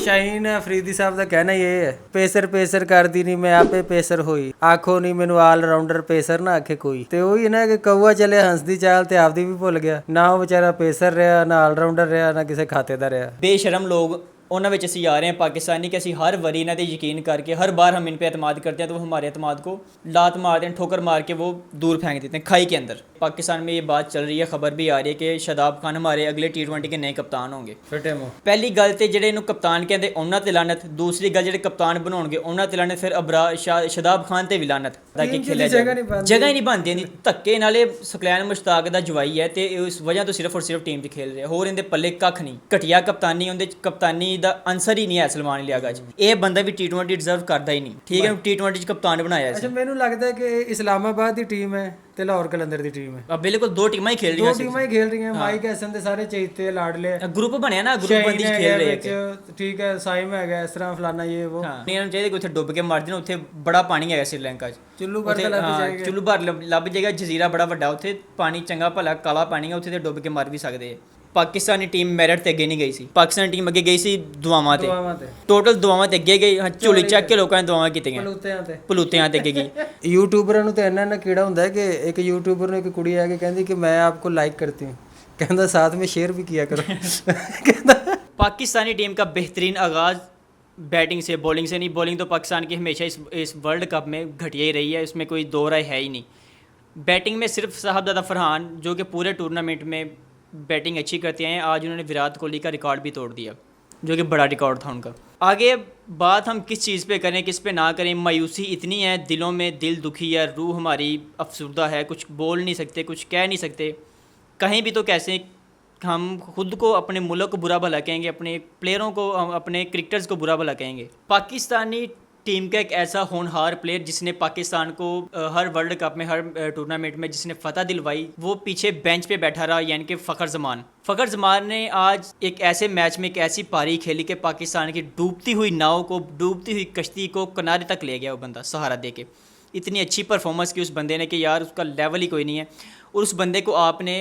शाहीन अफरीदी साहब का कहना ये है, पेसर पेसर कर दी नहीं मैं आपे पेसर होई, आखो नहीं मैनू ऑलराउंडर पेसर ना आखे कोई। ते ਉਹੀ ਨਾ ਕਿ ਕौआ चले हंसदी चाल ते आपदी भी भुल गया, ना वो बेचारा पेसर रहा ना ऑलराउंडर रहा ना किसी खाते ਦਾ ਰਿਹਾ। ਬੇਸ਼ਰਮ ਲੋग ਉਹਨਾਂ ਵਿੱਚ ਅਸੀਂ ਆ ਰਹੇ हैं पाकिस्तानी कि ਅਸੀਂ हर वरी ਇਹਨਾਂ ਤੇ ਯਕੀਨ करके हर बार हम इन पे एतमाद करते हैं तो वो हमारे एतमाद को लात मारते हैं, ठोकर मार के वो दूर फेंक देते हैं खाई के अंदर। पाकिस्तान में ये बात चल रही है, खबर भी आ रही है कि शादाब खान हमारे अगले T20 के नए कप्तान होंगे। ਪਹਿਲੀ ਗੱਲ ਤੇ ਜਿਹੜੇ ਇਹਨੂੰ ਕਪਤਾਨ ਕਹਿੰਦੇ ਉਹਨਾਂ ਤੇ ਲਾਨਤ, ਦੂਸਰੀ ਗੱਲ ਜਿਹੜੇ ਕਪਤਾਨ ਬਣਾਉਣਗੇ ਉਹਨਾਂ ਤੇ ਲਾਨਤ, ਫਿਰ ਸ਼ਾਦਾਬ ਖਾਨ ਤੇ ਵੀ ਲਾਨਤ ਦਾ ਕਿ ਖੇਲਿਆ ਜਗ੍ਹਾ ਹੀ ਨਹੀਂ ਬਣਦੀ ਇਹਦੀ। ਧੱਕੇ ਨਾਲੇ ਸਕਲੈਨ ਮੁਸ਼ਤਾਕ ਦਾ ਜਵਾਈ ਹੈ ਤੇ ਇਸ ਵਜ੍ਹਾ ਤੋਂ ਸਿਰਫ ਔਰ ਸਿਰਫ ਟੀਮ 'ਚ ਖੇਲ ਰਿਹਾ, ਹੋਰ ਇਹਦੇ ਪੱਲੇ ਕੱਖ ਨਹੀਂ। ਘਟੀਆ ਕਪਤਾਨੀ ਉਹਦੇ ਕਪਤਾਨੀ ਦਾ ਅੰਸਰ ਹੀ ਨਹੀਂ ਹੈ ਸਲਮਾਨ ਲਿਆਗਾ 'ਚ। ਇਹ ਬੰਦਾ ਵੀ T20 ਡਿਜ਼ਰਵ ਕਰਦਾ ਹੀ ਨਹੀਂ, ਠੀਕ ਹੈ। T20 'ਚ ਕਪਤਾਨ ਬਣਾਇਆ ਸੀ। ਅੱਛਾ, ਮੈਨੂੰ ਲੱਗਦਾ ਕਿ ਇਸਲਾਮਾਬਾਦ ਦੀ ਟੀਮ ਹੈ ਤੇ ਲਾਹੌਰ ਕਲੰਦਰ ਦੀ ਟੀਮ ਹੈ। ਬਿਲਕੁਲ ਦੋ ਟੀਮਾਂ ਹੀ ਖੇਲ ਰਹੀਆਂ। ਮਾਈਕ ਹੈਸਨ ਦੇ ਸਾਰੇ ਚੇਤੇ ਲਾਡਲੇ ਗਰੁੱਪ ਬਣਿਆ ਨਾ, ਗਰੁੱਪ ਬੰਦੀ ਖੇਲ ਰਹੇ ਠੀਕ ਹੈ। ਸਾਈਮ ਹੈਗਾ ਇਸ ਤਰ੍ਹਾਂ ਫਲਾਨਾ ਇਹ ਉਹ। ਇਹਨਾਂ ਨੂੰ ਚਾਹੀਦਾ ਕਿ ਉੱਥੇ ਡੁੱਬ ਕੇ ਮਰ ਜਾਣ, ਉੱਥੇ ਬੜਾ ਪਾਣੀ ਹੈਗਾ ਸ਼੍ਰੀਲੰਕਾ 'ਚ। ਚੁੱਲੂ ਭਰ ਲੱਭ ਜਾਏਗਾ, ਜਜ਼ੀਰਾ ਬੜਾ ਵੱਡਾ, ਉੱਥੇ ਪਾਣੀ ਚੰਗਾ ਭਲਾ ਕਾਲਾ ਪਾਣੀ ਹੈ, ਉੱਥੇ ਤੇ ਡੁੱਬ ਕੇ ਮਰ ਵੀ ਸਕਦੇ ਆ। ਪਾਕਿਸਤਾਨੀ ਟੀਮ ਮੈਰਿਟ ਤੇ ਅੱਗੇ ਨਹੀਂ ਗਈ ਸੀ, ਪਾਕਿਸਤਾਨੀ ਟੀਮ ਅੱਗੇ ਗਈ ਸੀ ਦੁਆਵਾਂ ਤੇ, ਟੋਟਲ ਦੁਆਵਾਂ ਤੇ ਅੱਗੇ ਗਈ। ਝੋਲੀ ਚੱਕ ਕੇ ਲੋਕਾਂ ਨੇ ਦੁਆਵਾਂ ਕੀਤੀਆਂ, ਪਲੂਤਿਆਂ ਤੇ ਅੱਗੇ ਗਈ। ਯੂਟਿਊਬਰਾਂ ਨੂੰ ਤਾਂ ਇੰਨਾ ਕੀੜਾ ਹੁੰਦਾ ਕਿ ਇੱਕ ਯੂਟਿਊਬਰ ਨੂੰ ਇੱਕ ਕੁੜੀ ਆ ਕੇ ਕਹਿੰਦੀ ਕਿ ਮੈਂ ਆਪਕੋ ਲਾਈਕ ਕਰਤੀ ਹੂੰ, ਕਹਿੰਦਾ ਸਾਥ में शेयर भी किया करो। ਕਹਿੰਦਾ पाकिस्तानी टीम का बेहतरीन आगाज़ बैटिंग से, बॉलिंग से नहीं। बॉलिंग तो पाकिस्तान की हमेशा इस वर्ल्ड कप में घटिया ही रही है, इसमें कोई दो राय है ही नहीं। बैटिंग में सिर्फ साहबजादा फरहान जो कि पूरे टूर्नामेंट में बैटिंग अच्छी करते हैं, आज उन्होंने विराट कोहली का रिकॉर्ड भी तोड़ दिया जो कि बड़ा रिकॉर्ड था उनका। आगे बात हम किस चीज़ पे करें किस पे ना करें, मायूसी इतनी है, दिलों में दिल दुखी है, रूह हमारी अफसुर्दा है, कुछ बोल नहीं सकते, कुछ कह नहीं सकते, कहीं भी तो कैसे हम खुद को, अपने मुल्क को बुरा भला कहेंगे, अपने प्लेयरों को, अपने क्रिकेटर्स को बुरा भला कहेंगे। पाकिस्तानी टीम का एक ऐसा होनहार प्लेयर जिसने पाकिस्तान को हर वर्ल्ड कप में, हर टूर्नामेंट में जिसने फतह दिलवाई, वो पीछे बेंच पे बैठा रहा, यानी कि फ़खर ज़मान ने आज एक ऐसे मैच में एक ऐसी पारी खेली कि पाकिस्तान की डूबती हुई नाव को, डूबती हुई कश्ती को किनारे तक ले गया वो बंदा सहारा दे के। इतनी अच्छी परफॉर्मेंस की उस बंदे ने कि यार उसका लेवल ही कोई नहीं है। और उस बंदे को आपने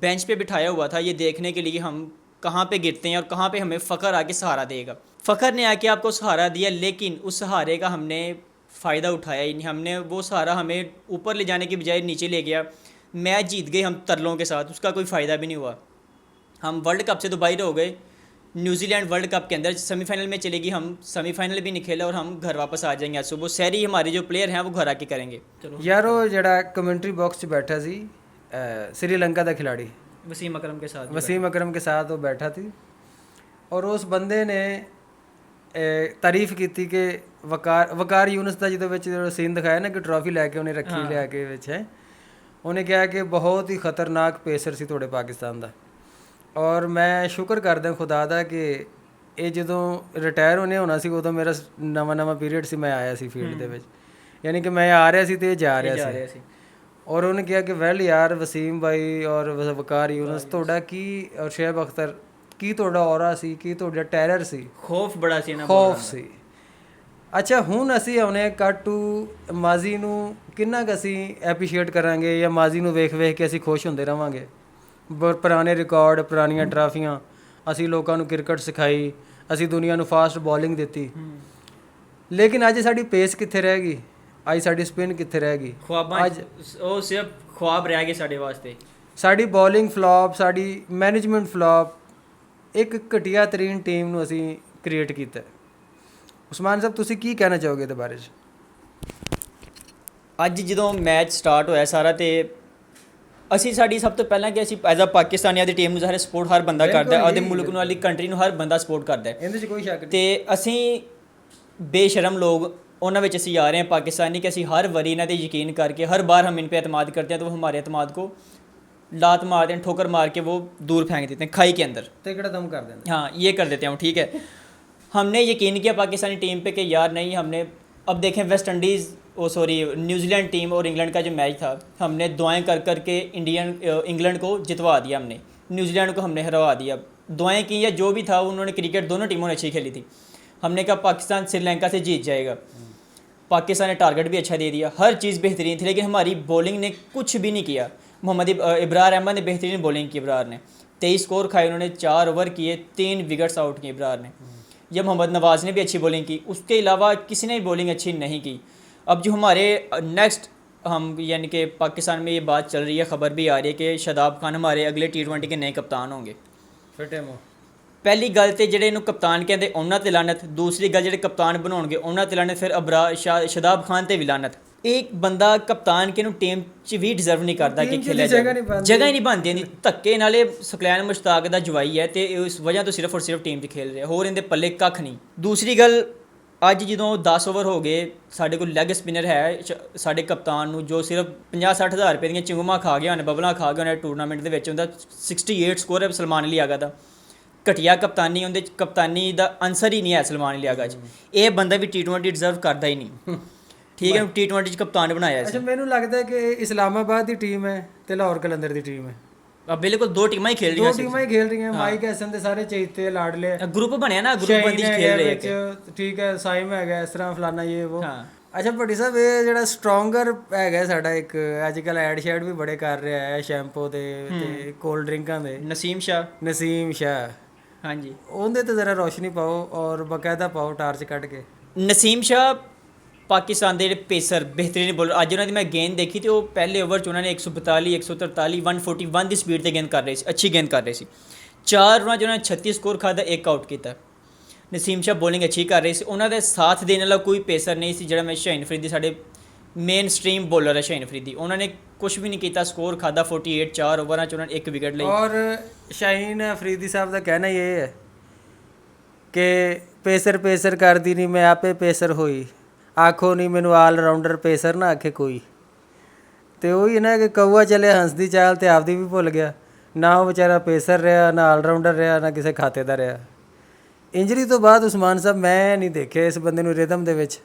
बेंच पे बिठाया हुआ था ये देखने के लिए हम कहाँ पे गिरते हैं और कहाँ पे हमें फ़खर आके सहारा देगा। फ़खर ने आके आपको सहारा दिया, लेकिन उस सहारे का हमने फ़ायदा उठाया ही नहीं। हमने वो सहारा हमें ऊपर ले जाने की बजाय नीचे ले गया। मैच जीत गए हम तरलों के साथ, उसका कोई फ़ायदा भी नहीं हुआ। हम वर्ल्ड कप से तो बाहर हो गए, न्यूजीलैंड वर्ल्ड कप के अंदर सेमीफाइनल में चलेगी, हम सेमीफाइनल भी नहीं खेले और हम घर वापस आ जाएंगे। सुबह सैरी हमारे जो प्लेयर हैं वो घर आके करेंगे। यार वो जड़ा कमेंट्री बॉक्स 'ਚ बैठा सी श्रीलंका का खिलाड़ी वसीम अकरम के साथ वो बैठा थी और उस बंदे ने तारीफ की कि वकार यूनुस का जो सीन दिखाया ना कि ट्रॉफी लैके उन्हें रखी लिया के विच है, उन्हें कहा कि बहुत ही खतरनाक पेसर सी तुहाडे पाकिस्तान का। और मैं शुक्र करदा खुदा दा कि ये जो रिटायर होने होना सी उदों मेरा नवा पीरीयड से मैं आया सी फील्ड दे विच, यानी कि मैं आ रहा सी ते जा रहा सी। और उन्हें कहा कि वैल यार वसीम भाई और वकार यूनुस तुहाडा की और शुएब अख्तर की तुहाडा औरा सी, की तुहाडा टैरर सी, खौफ बड़ा सी ना, खौफ सी। अच्छा हुण असीं आउने कट टू माजी नूं किन्ना क असीं एप्रीशिएट करांगे या माजी नूं वेख के असीं खुश हुंदे रहांगे। पुराने रिकॉर्ड, पुरानियां ट्राफियां, असीं लोकां नूं क्रिकेट सिखाई, असीं दुनिया नूं फास्ट बॉलिंग दित्ती, लेकिन अज साडी पेस कित्थे रह गई, ਅੱਜ ਸਾਡੀ ਸਪਿਨ ਕਿੱਥੇ ਰਹਿ ਗਈ। ਅੱਜ ਉਹ ਸਿਰਫ ख्वाब ਰਹਿ ਗਏ ਸਾਡੇ ਵਾਸਤੇ। ਸਾਡੀ ਬੋਲਿੰਗ ਫਲॉप, ਸਾਡੀ ਮੈਨੇਜਮੈਂਟ ਫਲॉप, ਇੱਕ ਘਟੀਆ ਤਰੀਨ ਟੀਮ ਨੂੰ ਅਸੀਂ ਕ੍ਰੀਏਟ ਕੀਤਾ। ਉਸਮਾਨ ਸਾਹਿਬ ਤੁਸੀਂ ਕੀ ਕਹਿਣਾ ਚਾਹੋਗੇ ਇਹਦੇ ਬਾਰੇ 'ਚ? ਅੱਜ ਜਦੋਂ ਮੈਚ ਸਟਾਰਟ ਹੋਇਆ ਸਾਰਾ ਤੇ ਅਸੀਂ ਸਾਡੀ ਸਭ ਤੋਂ ਪਹਿਲਾਂ ਕਿ ਅਸੀਂ ਐਜ਼ ਆ ਪਾਕਿਸਤਾਨੀਆਂ ਦੀ ਟੀਮ ਨੂੰ ਸਾਰੇ ਸਪੋਰਟ ਹਰ ਬੰਦਾ ਕਰਦਾ ਹੈ, ਆਪਦੇ ਮੁਲਕ ਨੂੰ, ਵਾਲੀ ਕੰਟਰੀ ਨੂੰ ਹਰ ਬੰਦਾ ਸਪੋਰਟ ਕਰਦਾ ਹੈ, ਇਹਦੇ 'ਚ ਕੋਈ ਸ਼ੱਕ ਨਹੀਂ। ਤੇ ਅਸੀਂ ਬੇਸ਼ਰਮ ਲੋਕ ਉਹਨਾਂ ਵਿੱਚ ਅਸੀਂ ਆ ਰਹੇ हैं पाकिस्तानी कि ਅਸੀਂ हर वरी ਇਹਨਾਂ 'ਤੇ यकीन करके हर बार हम इन पे एतमाद करते हैं तो वो हमारे एतमाद को लात मारते हैं, ठोकर मार के वो दूर फेंक देते हैं खाई के अंदर, दम कर देते हैं। हाँ ये कर देते हैं, ठीक है। हमने यकीन किया पाकिस्तानी टीम पे कि यार नहीं, हमने अब देखें वेस्ट इंडीज़ न्यूजीलैंड टीम और इंग्लैंड का जो मैच था, हमने दुआएँ कर के इंग्लैंड को जितवा दिया, हमने न्यूजीलैंड को हमने हरवा दिया। दुआएँ की या जो भी था उन्होंने, क्रिकेट दोनों टीमों ने अच्छी खेली थी। हमने कहा पाकिस्तान श्रीलंका से जीत जाएगा, पाकिस्तान ने टारगेट भी अच्छा दे दिया, हर चीज़ बेहतरीन थी, लेकिन हमारी बॉलिंग ने कुछ भी नहीं किया। इब्रार अहमद ने बेहतरीन बॉलिंग की, इब्रार ने 23 स्कोर खाए, उन्होंने 4 ओवर किए, 3 विकेट्स आउट किए इब्रार ने, या मोहम्मद नवाज़ ने भी अच्छी बॉलिंग की, उसके अलावा किसी ने भी बॉलिंग अच्छी नहीं की। अब जो हमारे नेक्स्ट हम यानी कि पाकिस्तान में ये बात चल रही है, ख़बर भी आ रही है कि शादाब खान हमारे अगले T20 के नए कप्तान होंगे। ਫਿੱਟੇ ਮੂੰਹ ਪਹਿਲੀ ਗੱਲ ਤੇ ਜਿਹੜੇ ਇਹਨੂੰ ਕਪਤਾਨ ਕਹਿੰਦੇ ਉਹਨਾਂ ਤੇ ਲਾਨਤ, ਦੂਸਰੀ ਗੱਲ ਜਿਹੜੇ ਕਪਤਾਨ ਬਣਾਉਣਗੇ ਉਹਨਾਂ ਤੇ ਲਾਨਤ, ਫਿਰ ਸ਼ਾਦਾਬ ਖਾਨ ਤੇ ਵੀ ਲਾਨਤ। ਇੱਕ ਬੰਦਾ ਕਪਤਾਨ ਕਿਹਨੂੰ ਟੀਮ 'ਚ ਵੀ ਡਿਜ਼ਰਵ ਨਹੀਂ ਕਰਦਾ ਕਿ ਖੇਲਿਆ ਜਾਏ, ਜਗ੍ਹਾ ਹੀ ਨਹੀਂ ਬਣਦੀ ਇਹਦੀ ਧੱਕੇ ਨਾਲੇ। ਸਕਲੈਨ ਮੁਸ਼ਤਾਕ ਦਾ ਜਵਾਈ ਹੈ ਤੇ ਇਸ ਵਜ੍ਹਾ ਤੋਂ ਸਿਰਫ ਔਰ ਸਿਰਫ ਟੀਮ 'ਚ ਖੇਲ ਰਿਹਾ, ਹੋਰ ਇਹਦੇ ਪੱਲੇ ਕੱਖ ਨਹੀਂ। ਦੂਸਰੀ ਗੱਲ, ਅੱਜ ਜਦੋਂ 10 ਓਵਰ ਹੋ ਗਏ, ਸਾਡੇ ਕੋਲ ਲੈਗ ਸਪਿਨਰ ਹੈ ਸਾਡੇ ਕਪਤਾਨ ਨੂੰ ਜੋ ਸਿਰਫ 50-60 ਹਜ਼ਾਰ ਰੁਪਏ ਦੀਆਂ ਚਿੰਗਮਾਂ ਖਾ ਗਿਆ ਉਹਨੇ, ਬਬਲਾਂ ਖਾ ਗਿਆ ਉਹਨੇ ਟੂਰਨਾਮੈਂਟ ਦੇ ਵਿੱਚ। ਉਹਦਾ 68 ਸਕੋਰ ਹੈ ਸਲਮਾਨ ਅਲੀ ਆਗਾ ਦਾ। ਘਟੀਆ ਕਪਤਾਨੀ, ਉਹਦੇ 'ਚ ਕਪਤਾਨੀ ਦਾ ਅਨਸਰ ਹੀ ਨਹੀਂ ਹੈ ਸਲਮਾਨ ਅਲੀ ਆਗਾ 'ਚ। ਇਹ ਬੰਦਾ ਵੀ T20 ਡਿਜ਼ਰਵ ਕਰਦਾ ਹੀ ਨਹੀਂ, ਠੀਕ ਹੈ। T20 'ਚ ਕਪਤਾਨ ਬਣਾਇਆ ਸੀ। ਅੱਛਾ, ਮੈਨੂੰ ਲੱਗਦਾ ਕਿ ਇਸਲਾਮਾਬਾਦ ਦੀ ਟੀਮ ਹੈ ਤੇ ਲਾਹੌਰ ਕਲੰਦਰ ਦੀ ਟੀਮ ਹੈ। ਬਿਲਕੁਲ ਦੋ ਟੀਮਾਂ ਹੀ ਖੇਲ ਰਹੀਆਂ ਦੋ ਟੀਮਾਂ ਹੀ ਖੇਲ ਰਹੀਆਂ। ਮਾਈਕ ਹੈਸਨ ਦੇ ਸਾਰੇ ਚੇਤੇ ਲਾਡਲੇ ਗਰੁੱਪ ਬਣਿਆ ਨਾ, ਗਰੁੱਪ ਬੰਦੀ ਖੇਲ ਰਹੇ ਹੈ, ਠੀਕ ਹੈ। ਸਾਈਮ ਹੈਗਾ ਇਸ ਤਰ੍ਹਾਂ ਫਲਾਨਾ ਇਹ ਉਹ। ਅੱਛਾ ਭੱਟੀ ਸਾਹਿਬ, ਇਹ ਜਿਹੜਾ ਸਟਰੋਂਗਰ ਹੈਗਾ ਸਾਡਾ ਇੱਕ ਅੱਜ ਕੱਲ੍ਹ ਐਡ ਸ਼ੈਡ ਵੀ ਬੜੇ ਕਰ ਰਿਹਾ ਹੈ ਸ਼ੈਂਪੂ ਦੇ ਤੇ ਕੋਲਡ ਡਰਿੰਕਾਂ ਦੇ, ਨਸੀਮ ਸ਼ਾਹ, ਹਾਂਜੀ, ਉਹਦੇ ਤੇ ਜ਼ਰਾ ਰੋਸ਼ਨੀ ਪਾਓ ਔਰ ਬਕਾਇਦਾ ਪਾਓ ਟਾਰਚ ਕੱਢ ਕੇ। ਨਸੀਮ ਸ਼ਾਹ ਪਾਕਿਸਤਾਨ ਦੇ ਜਿਹੜੇ ਪੇਸਰ ਬਿਹਤਰੀਨ ਬੋਲਰ, ਅੱਜ ਉਹਨਾਂ ਦੀ ਮੈਂ ਗੇਂਦ ਦੇਖੀ ਤੇ ਉਹ ਪਹਿਲੇ ਓਵਰ 'ਚ ਉਹਨਾਂ ਨੇ 142, 143, 141 ਦੀ ਸਪੀਡ 'ਤੇ ਗੇਂਦ ਕਰ ਰਹੇ ਸੀ, ਅੱਛੀ ਗੇਂਦ ਕਰ ਰਹੇ ਸੀ। 4 ਓਵਰਾਂ 'ਚ ਉਹਨਾਂ ਨੇ 36 ਸਕੋਰ ਖਾਦਾ, 1 ਆਊਟ ਕੀਤਾ। ਨਸੀਮ ਸ਼ਾਹ ਬੋਲਿੰਗ ਅੱਛੀ ਕਰ ਰਹੇ ਸੀ, ਉਹਨਾਂ ਦੇ ਸਾਥ ਦੇਣ ਵਾਲਾ ਕੋਈ ਪੇਸਰ ਨਹੀਂ ਸੀ। ਜਿਹੜਾ ਮੈਂ ਸ਼ਾਹੀਨ ਅਫਰੀਦੀ, ਸਾਡੇ ਮੇਨ ਸਟਰੀਮ ਬੋਲਰ ਹੈ ਸ਼ਾਹੀਨ ਅਫਰੀਦੀ, ਉਹਨਾਂ ਨੇ ਕੁਝ ਵੀ ਨਹੀਂ ਕੀਤਾ, ਸਕੋਰ ਖਾਦਾ 48। 4 ਓਵਰਾਂ 'ਚ ਉਹਨਾਂ ਨੇ 1 ਵਿਕਟ ਲਈ। ਔਰ ਸ਼ਾਹੀਨ ਅਫਰੀਦੀ ਸਾਹਿਬ ਦਾ ਕਹਿਣਾ ਇਹ ਹੈ ਕਿ ਪੇਸਰ ਕਰਦੀ ਨਹੀਂ, ਮੈਂ ਆਪੇ ਪੇਸਰ ਹੋਈ, ਆਖੋ ਨਹੀਂ ਮੈਨੂੰ ਆਲ ਰਾਊਂਡਰ ਪੇਸਰ ਨਾ ਆਖੇ ਕੋਈ। ਤੇ ਉਹੀ ਨਾ ਕਿ ਕਊਆ ਚੱਲੇ ਹੰਸ ਦੀ ਚਾਲ ਤੇ ਆਪਦੀ ਵੀ ਭੁੱਲ ਗਿਆ, ਨਾ ਉਹ ਵਿਚਾਰਾ ਪੇਸਰ ਰਿਹਾ, ਨਾ ਆਲ ਰਾਊਂਡਰ ਰਿਹਾ, ਨਾ ਕਿਸੇ ਖਾਤੇ ਦਾ ਰਿਹਾ। ਇੰਜਰੀ ਤੋਂ ਬਾਅਦ ਉਸਮਾਨ ਸਾਹਿਬ ਮੈਂ ਨਹੀਂ ਦੇਖਿਆ ਇਸ ਬੰਦੇ ਨੂੰ ਰਿਦਮ ਦੇ ਵਿੱਚ।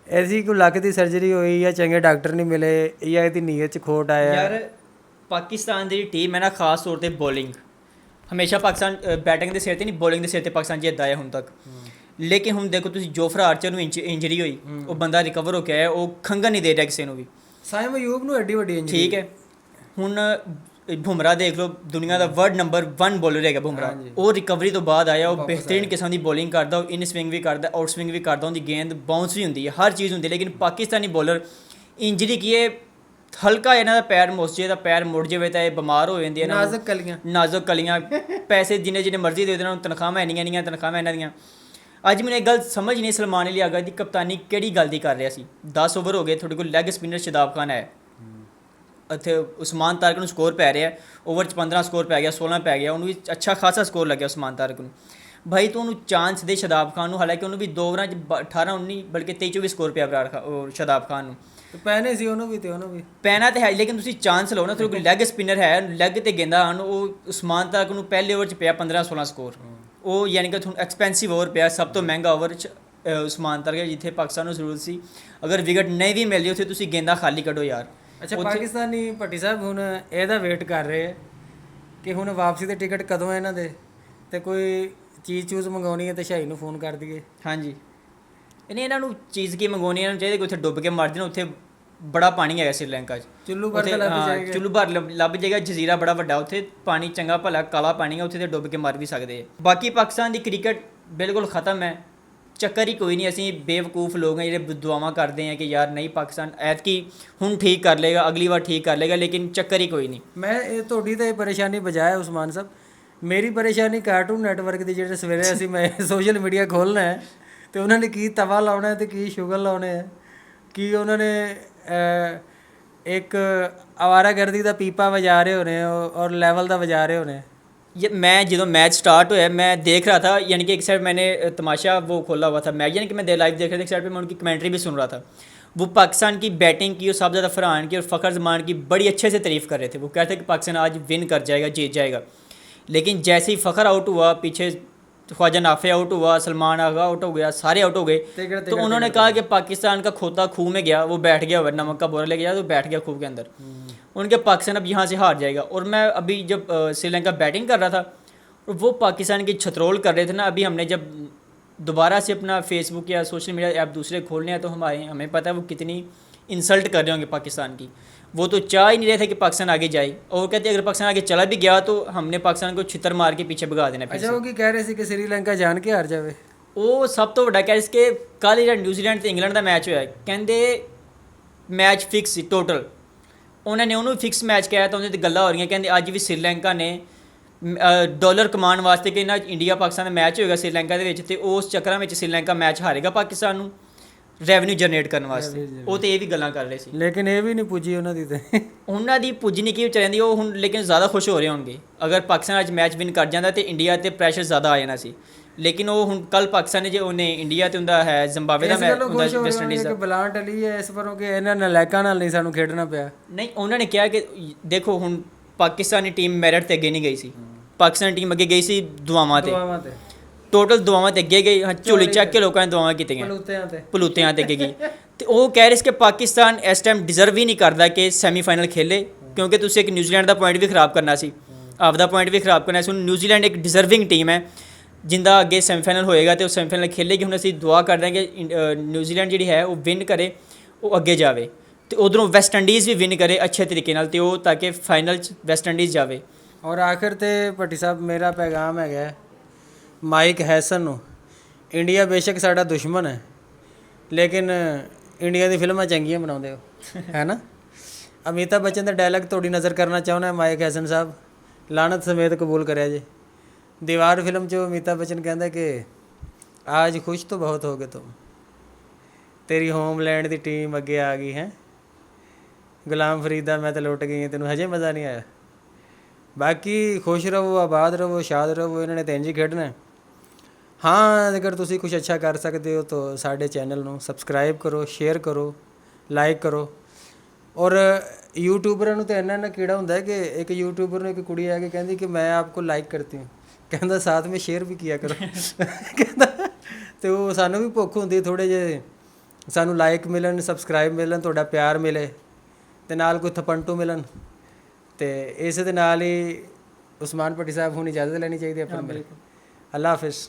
ਐਸੀ ਕੋਈ ਲੱਕ ਦੀ ਸਰਜਰੀ ਹੋਈ ਜਾਂ ਚੰਗੇ ਡਾਕਟਰ ਨਹੀਂ ਮਿਲੇ ਜਾਂ ਇਹਦੀ ਨੀਅਤ 'ਚ ਖੋਟ ਆਇਆ। ਯਾਰ ਪਾਕਿਸਤਾਨ ਦੀ ਟੀਮ ਹੈ ਨਾ, ਖਾਸ ਤੌਰ 'ਤੇ ਬੋਲਿੰਗ ਹਮੇਸ਼ਾ ਪਾਕਿਸਤਾਨ ਬੈਟਿੰਗ ਦੇ ਸਿਰ 'ਤੇ ਨਹੀਂ, ਬੋਲਿੰਗ ਦੇ ਸਿਰ 'ਤੇ ਪਾਕਿਸਤਾਨ ਜਿੱਤਦਾ ਹੈ ਹੁਣ ਤੱਕ। ਲੇਕਿਨ ਹੁਣ ਦੇਖੋ ਤੁਸੀਂ, ਜੋਫਰਾ ਆਰਚਰ ਨੂੰ ਇੰਜਰੀ ਹੋਈ, ਉਹ ਬੰਦਾ ਰਿਕਵਰ ਹੋ ਕੇ ਆਇਆ, ਉਹ ਖੰਘਣ ਨਹੀਂ ਦੇ ਰਿਹਾ ਕਿਸੇ ਨੂੰ ਵੀ। ਸਾਇਮ ਅਯੂਬ ਨੂੰ ਐਡੀ ਵੱਡੀ ਇੰਜਰੀ, ਠੀਕ ਹੈ। ਹੁਣ ਬੁਮਰਾਹ ਦੇਖ ਲਓ, ਦੁਨੀਆ ਦਾ ਵਰਲਡ ਨੰਬਰ 1 ਬੋਲਰ ਹੈਗਾ ਬੁਮਰਾਹ, ਉਹ ਰਿਕਵਰੀ ਤੋਂ ਬਾਅਦ ਆਇਆ, ਉਹ ਬਿਹਤਰੀਨ ਕਿਸਮ ਦੀ ਬੋਲਿੰਗ ਕਰਦਾ, ਉਹ ਇਨ ਸਵਿੰਗ ਵੀ ਕਰਦਾ, ਆਊਟ ਸਵਿੰਗ ਵੀ ਕਰਦਾ, ਉਹਦੀ ਗੇਂਦ ਬਾਉਂਸ ਵੀ ਹੁੰਦੀ ਹੈ, ਹਰ ਚੀਜ਼ ਹੁੰਦੀ ਹੈ। ਲੇਕਿਨ ਪਾਕਿਸਤਾਨੀ ਬੋਲਰ ਇੰਜਰੀ ਕੀ ਹੈ, ਹਲਕਾ ਇਹਨਾਂ ਦਾ ਪੈਰ ਮੁੱਸ ਜੇ, ਦਾ ਪੈਰ ਮੁੜ ਜਾਵੇ ਤਾਂ ਇਹ ਬਿਮਾਰ ਹੋ ਜਾਂਦੇ। ਨਾਜ਼ੁਕ ਕਲੀਆਂ ਪੈਸੇ ਜਿੰਨੇ ਮਰਜ਼ੀ ਦੇ ਦੇਣ, ਉਹਨਾਂ ਨੂੰ ਤਨਖਾਹਾਂ ਇੰਨੀਆਂ ਤਨਖਾਹਾਂ ਇਹਨਾਂ ਦੀਆਂ। ਅੱਜ ਮੈਨੂੰ ਇੱਕ ਗੱਲ ਸਮਝ ਨਹੀਂ, ਸਲਮਾਨ ਅਲੀ ਆਗਾ ਦੀ ਕਪਤਾਨੀ ਕਿਹੜੀ ਗੱਲ ਦੀ ਕਰ ਰਿਹਾ ਸੀ। 10 ਓਵਰ ਹੋ ਗਏ, ਤੁਹਾਡੇ ਕੋਲ ਲੈਗ ਸਪਿਨਰ ਸ਼ਾਦਾਬ ਖਾਨ ਹੈ, ਇੱਥੇ ਉਸਮਾਨ ਤਾਰਿਕ ਨੂੰ ਸਕੋਰ ਪੈ ਰਿਹਾ, ਓਵਰ 'ਚ 15 ਸਕੋਰ ਪੈ ਗਿਆ, 16 ਪੈ ਗਿਆ, ਉਹਨੂੰ ਵੀ ਅੱਛਾ ਖਾਸਾ ਸਕੋਰ ਲੱਗਿਆ ਉਸਮਾਨ ਤਾਰਿਕ ਨੂੰ। ਭਾਈ ਤੂੰ ਉਹਨੂੰ ਚਾਂਸ ਦੇ ਸ਼ਾਦਾਬ ਖਾਨ ਨੂੰ, ਹਾਲਾਂਕਿ ਉਹਨੂੰ ਵੀ 2 ਓਵਰਾਂ 'ਚ 18, 19 ਬਲਕਿ 23 ਵੀ ਸਕੋਰ ਪਿਆ ਸ਼ਾਦਾਬ ਖਾਨ ਨੂੰ। ਪੈਣੇ ਸੀ ਉਹਨੂੰ ਵੀ, ਤੇ ਉਹਨੂੰ ਵੀ ਪੈਣਾ ਤਾਂ ਹੈ, ਲੇਕਿਨ ਤੁਸੀਂ ਚਾਂਸ ਲਓ ਨਾ। ਤੁਹਾਡੇ ਕੋਲ ਲੈਗ ਸਪਿਨਰ ਹੈ, ਲੈਗ 'ਤੇ ਗੇਂਦਾਂ ਹਨ। ਉਹ ਉਸਮਾਨ ਤਾਰਿਕ ਨੂੰ ਪਹਿਲੇ ਓਵਰ 'ਚ ਪਿਆ 15, 16 ਸਕੋਰ, ਉਹ ਯਾਨੀ ਕਿ ਤੁਹਾਨੂੰ ਐਕਸਪੈਂਸਿਵ ਓਵਰ ਪਿਆ, ਸਭ ਤੋਂ ਮਹਿੰਗਾ ਓਵਰ 'ਚ ਉਸਮਾਨ ਤਾਰਿਕ, ਜਿੱਥੇ ਪਾਕਿਸਤਾਨ ਨੂੰ ਜ਼ਰੂਰਤ ਸੀ। ਅਗਰ ਵਿਕਟ ਨਹੀਂ ਵੀ ਮਿਲਦੀ ਉੱਥੇ ਤੁਸੀਂ ਗੇਂਦਾਂ ਖਾਲੀ ਕੱਢੋ ਯਾਰ। ਅੱਛਾ, ਪਾਕਿਸਤਾਨੀ ਭੱਟੀ ਸਾਹਿਬ ਹੁਣ ਇਹਦਾ ਵੇਟ ਕਰ ਰਹੇ ਹੈ ਕਿ ਹੁਣ ਵਾਪਸੀ ਦੇ ਟਿਕਟ ਕਦੋਂ ਹੈ ਇਹਨਾਂ ਦੇ, ਤੇ ਕੋਈ ਚੀਜ਼ ਮੰਗਾਉਣੀ ਹੈ ਤੇ ਸ਼ਾਹੀ ਨੂੰ ਫੋਨ ਕਰ ਦਈਏ। ਹਾਂਜੀ, ਇਹਨਾਂ ਨੂੰ ਚੀਜ਼ ਕੀ ਮੰਗਾਉਣੀ, ਇਹਨਾਂ ਨੂੰ ਚਾਹੀਦਾ ਕਿ ਉੱਥੇ ਡੁੱਬ ਕੇ ਮਰ ਜਾਣ। ਉੱਥੇ ਬੜਾ ਪਾਣੀ ਹੈਗਾ ਸ਼੍ਰੀਲੰਕਾ 'ਚ, ਚੁੱਲੂ ਭਰ ਲੱਭ ਜਾਏਗਾ, ਜਜ਼ੀਰਾ ਬੜਾ ਵੱਡਾ, ਉੱਥੇ ਪਾਣੀ ਚੰਗਾ ਭਲਾ ਕਾਲਾ ਪਾਣੀ ਹੈ, ਉੱਥੇ ਤੇ ਡੁੱਬ ਕੇ ਮਰ ਵੀ ਸਕਦੇ ਆ। ਬਾਕੀ ਪਾਕਿਸਤਾਨ ਦੀ ਕ੍ਰਿਕਟ ਬਿਲਕੁਲ ਖ਼ਤਮ ਹੈ, ਚੱਕਰ ਹੀ ਕੋਈ ਨਹੀਂ। ਅਸੀਂ ਬੇਵਕੂਫ ਲੋਕ ਹਾਂ ਜਿਹੜੇ ਦੁਆਵਾਂ ਕਰਦੇ ਹਾਂ ਕਿ ਯਾਰ ਨਹੀਂ ਪਾਕਿਸਤਾਨ ਐਤਕੀ ਹੁਣ ਠੀਕ ਕਰ ਲੇਗਾ, ਅਗਲੀ ਵਾਰ ਠੀਕ ਕਰ ਲੇਗਾ, ਲੇਕਿਨ ਚੱਕਰ ਹੀ ਕੋਈ ਨਹੀਂ। ਮੈਂ ਇਹ ਤੁਹਾਡੀ ਤਾਂ ਇਹ ਪਰੇਸ਼ਾਨੀ ਬਜਾਏ ਉਸਮਾਨ ਸਾਹਿਬ, ਮੇਰੀ ਪਰੇਸ਼ਾਨੀ ਕਾਰਟੂਨ ਨੈਟਵਰਕ ਦੀ, ਜਿਹੜੇ ਸਵੇਰੇ ਅਸੀਂ ਮੈਂ ਸੋਸ਼ਲ ਮੀਡੀਆ ਖੋਲ੍ਹਣਾ ਹੈ ਤੇ ਉਹਨਾਂ ਨੇ ਕੀ ਤਵਾ ਲਾਉਣਾ ਹੈ ਤੇ ਕੀ ਸ਼ੁਗਲ ਲਾਉਣੇ ਹੈ, ਕੀ ਉਹਨਾਂ ਨੇ ਇੱਕ ਅਵਾਰਾਗਰਦੀ ਦਾ ਪੀਪਾ ਵਜਾ ਰਹੇ ਹੋਣੇ ਔਰ ਲੈਵਲ ਦਾ ਵਜਾ ਰਹੇ ਹੋਣੇ। मैं ਜਦੋਂ मैच स्टार्ट हुआ मैं देख रहा था, यानी कि एक साइड मैंने तमाशा वो खोला हुआ था मैच, यानी कि मैं लाइव देख रहा था, एक साइड पे मैं उनकी कमेंट्री भी सुन रहा था। वो पाकिस्तान की बैटिंग की और सबसे ज़्यादा फरहान की और फ़खर जमान की बड़ी अच्छे से तारीफ़ कर रहे थे। वो कहते थे कि पाकिस्तान आज विन कर जाएगा, जीत जाएगा। लेकिन जैसे ही फ़खर आउट हुआ, पीछे ख्वाजा नाफे आउट हुआ, सलमान आगा आउट हो गया, सारे आउट हो गए, तो उन्होंने कहा कि पाकिस्तान का खोता खूह में गया, वो बैठ गया, नमक का बोरा ले गया तो बैठ गया खूह के अंदर। उनके पाकिस्तान अब यहाँ से हार जाएगा। और मैं अभी जब श्रीलंका बैटिंग कर रहा था और वो पाकिस्तान की छतरोल कर रहे थे ना, अभी हमने जब दोबारा से अपना फेसबुक या सोशल मीडिया ऐप दूसरे खोलने हैं तो हमें पता है वो कितनी इंसल्ट कर रहे होंगे पाकिस्तान की। वो तो चाह ही नहीं रहे थे कि पाकिस्तान आगे जाए, और कहते अगर पाकिस्तान आगे चला भी गया तो हमने पाकिस्तान को छितर मार के पीछे भगा देना। अच्छा, वो की कह रहे थे कि श्रीलंका जान के हार जाए। ਉਹ ਸਭ ਤੋਂ ਵੱਡਾ ਕਹਿ ਕਿ ਕੱਲ੍ਹ ਜਿਹੜਾ ਨਿਊਜ਼ੀਲੈਂਡ ਤੇ ਇੰਗਲੈਂਡ ਦਾ ਮੈਚ ਹੋਇਆ, ਕਹਿੰਦੇ ਮੈਚ ਫਿਕਸ ਸੀ ਟੋਟਲ, ਉਹਨਾਂ ਨੇ ਉਹਨੂੰ ਫਿਕਸ ਮੈਚ ਕਿਹਾ ਤਾਂ ਉਹਦੇ 'ਤੇ ਗੱਲਾਂ ਹੋ ਰਹੀਆਂ, ਕਹਿੰਦੇ ਅੱਜ ਵੀ ਸ੍ਰੀਲੰਕਾ ਨੇ ਡਾਲਰ ਕਮਾਉਣ ਵਾਸਤੇ ਕਿ ਨਾ ਇੰਡੀਆ ਪਾਕਿਸਤਾਨ ਦਾ ਮੈਚ ਹੋਏਗਾ ਸ੍ਰੀਲੰਕਾ ਦੇ ਵਿੱਚ, ਤੇ ਉਸ ਚੱਕਰਾਂ ਵਿੱਚ ਸ੍ਰੀਲੰਕਾ ਮੈਚ ਹਾਰੇਗਾ ਪਾਕਿਸਤਾਨ ਨੂੰ ਰੈਵਨਿਊ ਜਨਰੇਟ ਕਰਨ ਵਾਸਤੇ। ਉਹ ਤੇ ਇਹ ਵੀ ਗੱਲਾਂ ਕਰ ਰਹੇ ਸੀ, ਲੇਕਿਨ ਇਹ ਵੀ ਨਹੀਂ ਪੁੱਜੀ ਉਹਨਾਂ ਦੀ ਤੇ ਉਹਨਾਂ ਦੀ ਪੁੱਜ ਨਹੀਂ ਕੀ ਵਿਚਾਰਿਆਂ ਦੀ, ਉਹ ਹੁਣ ਲੇਕਿਨ ਜ਼ਿਆਦਾ ਖੁਸ਼ ਹੋ ਰਹੇ ਹੋਣਗੇ। ਅਗਰ ਪਾਕਿਸਤਾਨ ਅੱਜ ਮੈਚ ਵਿਨ ਕਰ ਜਾਂਦਾ ਤੇ ਇੰਡੀਆ 'ਤੇ ਪ੍ਰੈਸ਼ਰ ਜ਼ਿਆਦਾ ਆ ਜਾਣਾ ਸੀ, ਲੇਕਿਨ ਉਹ ਹੁਣ ਕੱਲ ਪਾਕਿਸਤਾਨ ਨੇ ਜੇ ਉਹਨੇ ਇੰਡੀਆ ਤੇ ਹੁੰਦਾ ਹੈ ਜ਼ਿੰਬਾਬਵੇ ਦਾ ਮੈਚ ਹੁੰਦਾ ਵੈਸਟ ਇੰਡੀਜ਼ ਦਾ, ਬਲਾਂ ਟਲੀ ਹੈ ਇਸ ਪਰੋਂ ਕਿ ਇਹਨਾਂ ਨਲਾਇਕਾਂ ਨਾਲ ਨਹੀਂ ਸਾਨੂੰ ਖੇਡਣਾ ਪਿਆ। ਨਹੀਂ ਉਹਨਾਂ ਨੇ ਕਿਹਾ ਕਿ ਦੇਖੋ ਹੁਣ ਪਾਕਿਸਤਾਨੀ ਟੀਮ ਮੈਰਿਟ ਤੇ ਅੱਗੇ ਨਹੀਂ ਗਈ ਸੀ, ਪਾਕਿਸਤਾਨ ਟੀਮ ਅੱਗੇ ਗਈ ਸੀ ਦੁਆਵਾਂ ਤੇ, ਟੋਟਲ ਦੁਆਵਾਂ ਤੇ ਅੱਗੇ ਗਈ, ਝੋਲੀ ਚੱਕ ਕੇ ਲੋਕਾਂ ਨੇ ਦੁਆਵਾਂ ਕੀਤੀਆਂ ਪਲੂਤਿਆਂ ਤੇ ਅੱਗੇ ਗਈ। ਤੇ ਉਹ ਕਹਿ ਰਹੇ ਸੀ ਕਿ ਪਾਕਿਸਤਾਨ ਇਸ ਟਾਈਮ ਡਿਜ਼ਰਵ ਹੀ ਨਹੀਂ ਕਰਦਾ ਕਿ ਸੈਮੀਫਾਈਨਲ ਖੇਲੇ, ਕਿਉਂਕਿ ਤੁਸੀਂ ਇੱਕ ਨਿਊਜ਼ੀਲੈਂਡ ਦਾ ਪੁਆਇੰਟ ਵੀ ਖਰਾਬ ਕਰਨਾ ਸੀ, ਆਪਦਾ ਪੁਆਇੰਟ ਵੀ ਖਰਾਬ ਕਰਨਾ ਸੀ। ਹੁਣ ਨਿਊਜ਼ੀਲੈਂਡ ਇੱਕ ਡਿਜ਼ਰਵਿੰਗ ਟੀਮ ਹੈ ਜਿੰਦਾ ਅੱਗੇ ਸੈਮੀਫਾਈਨਲ ਹੋਏਗਾ ਤੇ ਉਹ ਸੈਮੀਫਾਈਨਲ ਖੇਲੇਗੀ। ਹੁਣ ਅਸੀਂ ਦੁਆ ਕਰਦੇ ਹਾਂ ਕਿ ਨਿਊਜ਼ੀਲੈਂਡ ਜਿਹੜੀ ਹੈ ਉਹ ਵਿਨ ਕਰੇ, ਉਹ ਅੱਗੇ ਜਾਵੇ, ਤੇ ਉਧਰੋਂ ਵੈਸਟ ਇੰਡੀਜ਼ ਵੀ ਵਿਨ ਕਰੇ ਅੱਛੇ ਤਰੀਕੇ ਨਾਲ, ਤੇ ਉਹ ਤਾਂ ਕਿ ਫਾਈਨਲ 'ਚ ਵੈਸਟ ਇੰਡੀਜ਼ ਜਾਵੇ। ਔਰ ਆਖਿਰ ਤੇ ਭੱਟੀ ਸਾਹਿਬ ਮੇਰਾ ਪੈਗਾਮ ਹੈਗਾ ਮਾਈਕ ਹੈਸਨ ਨੂੰ, ਇੰਡੀਆ ਬੇਸ਼ੱਕ ਸਾਡਾ ਦੁਸ਼ਮਣ ਹੈ ਲੇਕਿਨ ਇੰਡੀਆ ਦੀ ਫਿਲਮਾਂ ਚੰਗੀਆਂ ਬਣਾਉਂਦੇ ਹੋ, ਹੈ ਨਾ। ਅਮਿਤਾਭ ਬੱਚਨ ਦਾ ਡਾਇਲੌਗ ਤੁਹਾਡੀ ਨਜ਼ਰ ਕਰਨਾ ਚਾਹੁੰਦਾ ਮਾਈਕ ਹੈਸਨ ਸਾਹਿਬ, ਲਾਨਤ ਸਮੇਤ ਕਬੂਲ ਕਰਿਆ ਜੇ। ਦੀਵਾਰ ਫਿਲਮ 'ਚ ਅਮਿਤਾਭ ਬੱਚਨ ਕਹਿੰਦਾ ਕਿ ਆਜ ਖੁਸ਼ ਤਾਂ ਬਹੁਤ ਹੋ ਗਏ ਤੁਮ, ਤੇਰੀ ਹੋਮਲੈਂਡ ਦੀ ਟੀਮ ਅੱਗੇ ਆ ਗਈ ਹੈ, ਗੁਲਾਮ ਫਰੀਦਾ ਮੈਂ ਤਾਂ ਲੁੱਟ ਗਈ, ਤੈਨੂੰ ਹਜੇ ਮਜ਼ਾ ਨਹੀਂ ਆਇਆ। ਬਾਕੀ ਖੁਸ਼ ਰਹੋ, ਆਬਾਦ ਰਹੋ, ਸ਼ਾਦ ਰਹੋ, ਇਹਨਾਂ ਨੇ ਤਾਂ ਇੰਝ ਹੀ ਖੇਡਣਾ। ਹਾਂ ਅਗਰ ਤੁਸੀਂ ਕੁਛ ਅੱਛਾ ਕਰ ਸਕਦੇ ਹੋ ਤਾਂ ਸਾਡੇ ਚੈਨਲ ਨੂੰ ਸਬਸਕ੍ਰਾਈਬ ਕਰੋ, ਸ਼ੇਅਰ ਕਰੋ, ਲਾਈਕ ਕਰੋ। ਔਰ ਯੂਟਿਊਬਰਾਂ ਨੂੰ ਤਾਂ ਇੰਨਾ ਕੀੜਾ ਹੁੰਦਾ ਹੈ ਕਿ ਇੱਕ ਯੂਟਿਊਬਰ ਨੂੰ ਇੱਕ ਕੁੜੀ ਆ ਕੇ ਕਹਿੰਦੀ ਕਿ ਮੈਂ ਆਪਕੋ ਲਾਈਕ ਕਰਤੀ ਹੂੰ, ਕਹਿੰਦਾ ਸਾਥ ਵਿੱਚ ਸ਼ੇਅਰ ਵੀ ਕੀਆ ਕਰੋ ਕਹਿੰਦਾ। ਅਤੇ ਉਹ ਸਾਨੂੰ ਵੀ ਭੁੱਖ ਹੁੰਦੀ ਥੋੜ੍ਹੇ ਜਿਹੇ ਸਾਨੂੰ ਲਾਈਕ ਮਿਲਣ, ਸਬਸਕ੍ਰਾਈਬ ਮਿਲਣ, ਤੁਹਾਡਾ ਪਿਆਰ ਮਿਲੇ ਅਤੇ ਨਾਲ ਕੋਈ ਥਪੰਟੂ ਮਿਲਣ। ਅਤੇ ਇਸ ਦੇ ਨਾਲ ਹੀ ਉਸਮਾਨ ਭੱਟੀ ਸਾਹਿਬ ਹੁਣ ਇਜਾਜ਼ਤ ਲੈਣੀ ਚਾਹੀਦੀ ਆਪਾਂ ਨੂੰ। ਅੱਲਾ ਹਾਫਿਜ਼।